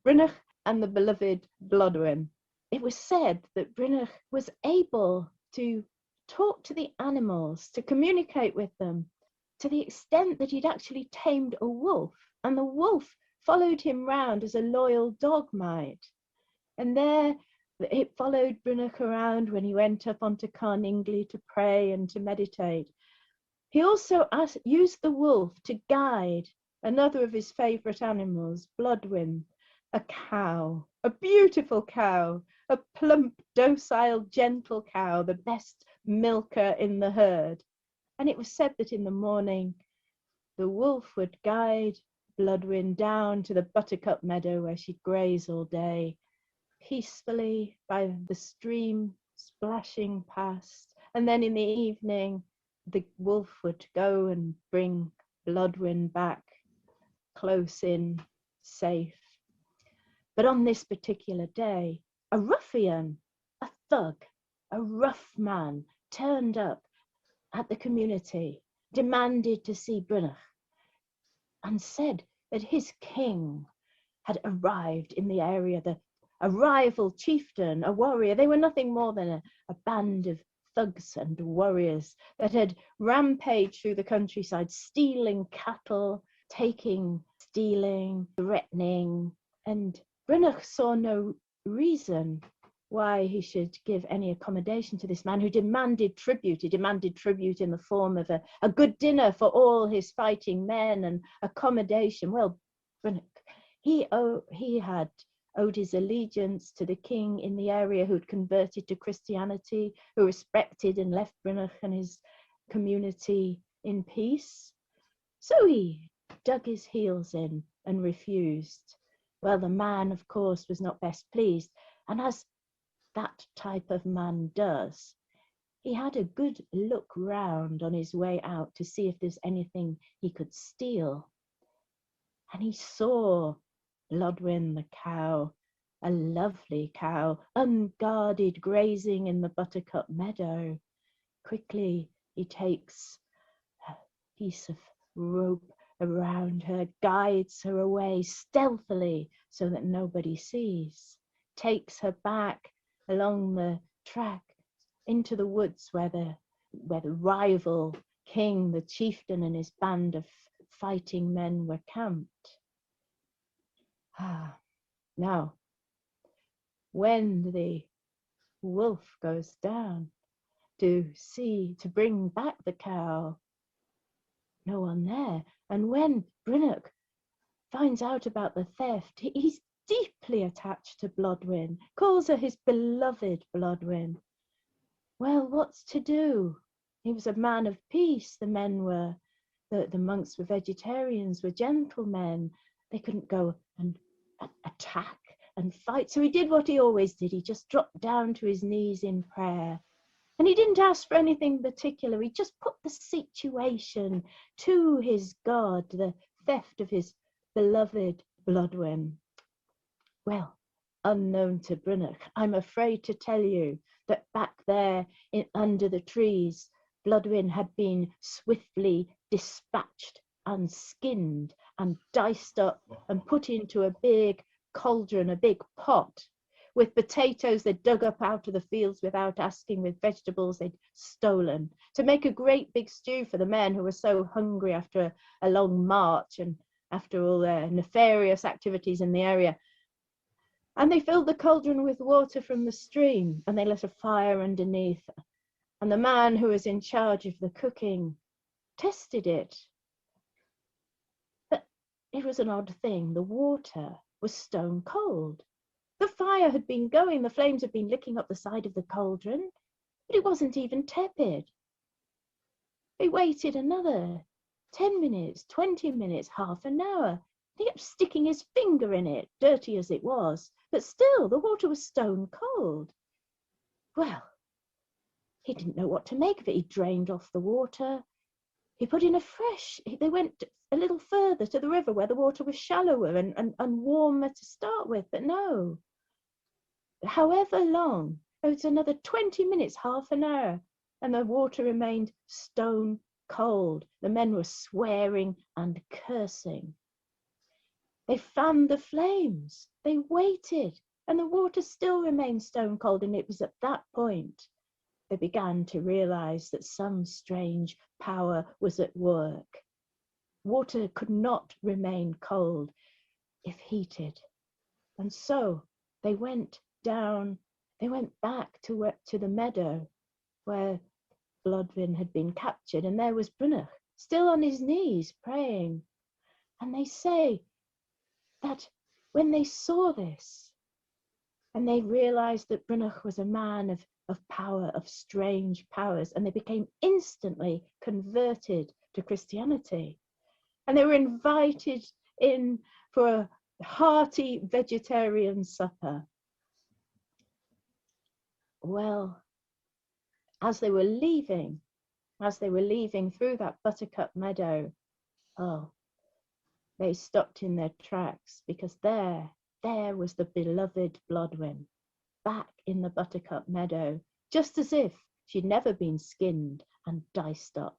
Brynach and the beloved Blodwen. It was said that Brynach was able to talk to the animals, to communicate with them, to the extent that he'd actually tamed a wolf, and the wolf followed him round as a loyal dog might. And there it followed Brynach around when he went up onto Carningli to pray and to meditate. He also used the wolf to guide another of his favourite animals, Blodwen, a cow, a beautiful cow, a plump, docile, gentle cow, the best milker in the herd. And it was said that in the morning, the wolf would guide Blodwen down to the buttercup meadow where she'd graze all day, peacefully by the stream splashing past. And then in the evening, the wolf would go and bring Blodwen back close in, safe. But on this particular day, a ruffian, a thug, a rough man turned up at the community, demanded to see Brynach, and said that his king had arrived in the area, a rival chieftain, a warrior. They were nothing more than a band of thugs and warriors that had rampaged through the countryside, stealing cattle, stealing, threatening, and Brynach saw no reason why he should give any accommodation to this man who demanded tribute. He demanded tribute in the form of a good dinner for all his fighting men and accommodation. Well, Brynach, he had owed his allegiance to the king in the area who'd converted to Christianity, who respected and left Brynach and his community in peace. So he dug his heels in and refused. Well, the man, of course, was not best pleased, and as that type of man does, he had a good look round on his way out to see if there's anything he could steal. And he saw Blodwen the cow, a lovely cow, unguarded, grazing in the buttercup meadow. Quickly he takes a piece of rope around her, guides her away stealthily so that nobody sees, takes her back along the track into the woods where the rival king, the chieftain, and his band of fighting men were camped. Now, when the wolf goes down to bring back the cow, no one there. And when Brynach finds out about the theft, he's deeply attached to Blodwen, calls her his beloved Blodwen. Well, what's to do? He was a man of peace. The men were, the monks were vegetarians, were gentlemen. They couldn't go and attack and fight. So he did what he always did. He just dropped down to his knees in prayer. And he didn't ask for anything particular. He just put the situation to his God, the theft of his beloved Blodwen. Well, unknown to Brynach, I'm afraid to tell you that back there under the trees, Blodwen had been swiftly dispatched and skinned and diced up and put into a big cauldron, a big pot, with potatoes they'd dug up out of the fields without asking, with vegetables they'd stolen, to make a great big stew for the men who were so hungry after a long march and after all their nefarious activities in the area. And they filled the cauldron with water from the stream, and they lit a fire underneath. And the man who was in charge of the cooking tested it. But it was an odd thing. The water was stone cold. The fire had been going, the flames had been licking up the side of the cauldron, but it wasn't even tepid. They waited another 10 minutes, 20 minutes, half an hour. He kept sticking his finger in it, dirty as it was, but still the water was stone cold. Well, he didn't know what to make of it. He drained off the water. He put in they went a little further to the river where the water was shallower and warmer to start with, but no. However long, it was another 20 minutes, half an hour, and the water remained stone cold. The men were swearing and cursing. They fanned the flames, they waited, and the water still remained stone cold. And it was at that point they began to realize that some strange power was at work. Water could not remain cold if heated. And so they went back to the meadow where Blodwen had been captured, and there was Brynach, still on his knees, praying. And they say that when they saw this, and they realized that Brynach was a man of power, of strange powers, and they became instantly converted to Christianity. And they were invited in for a hearty vegetarian supper. Well, as they were leaving through that buttercup meadow, they stopped in their tracks, because there was the beloved Blodwen, back in the buttercup meadow, just as if she'd never been skinned and diced up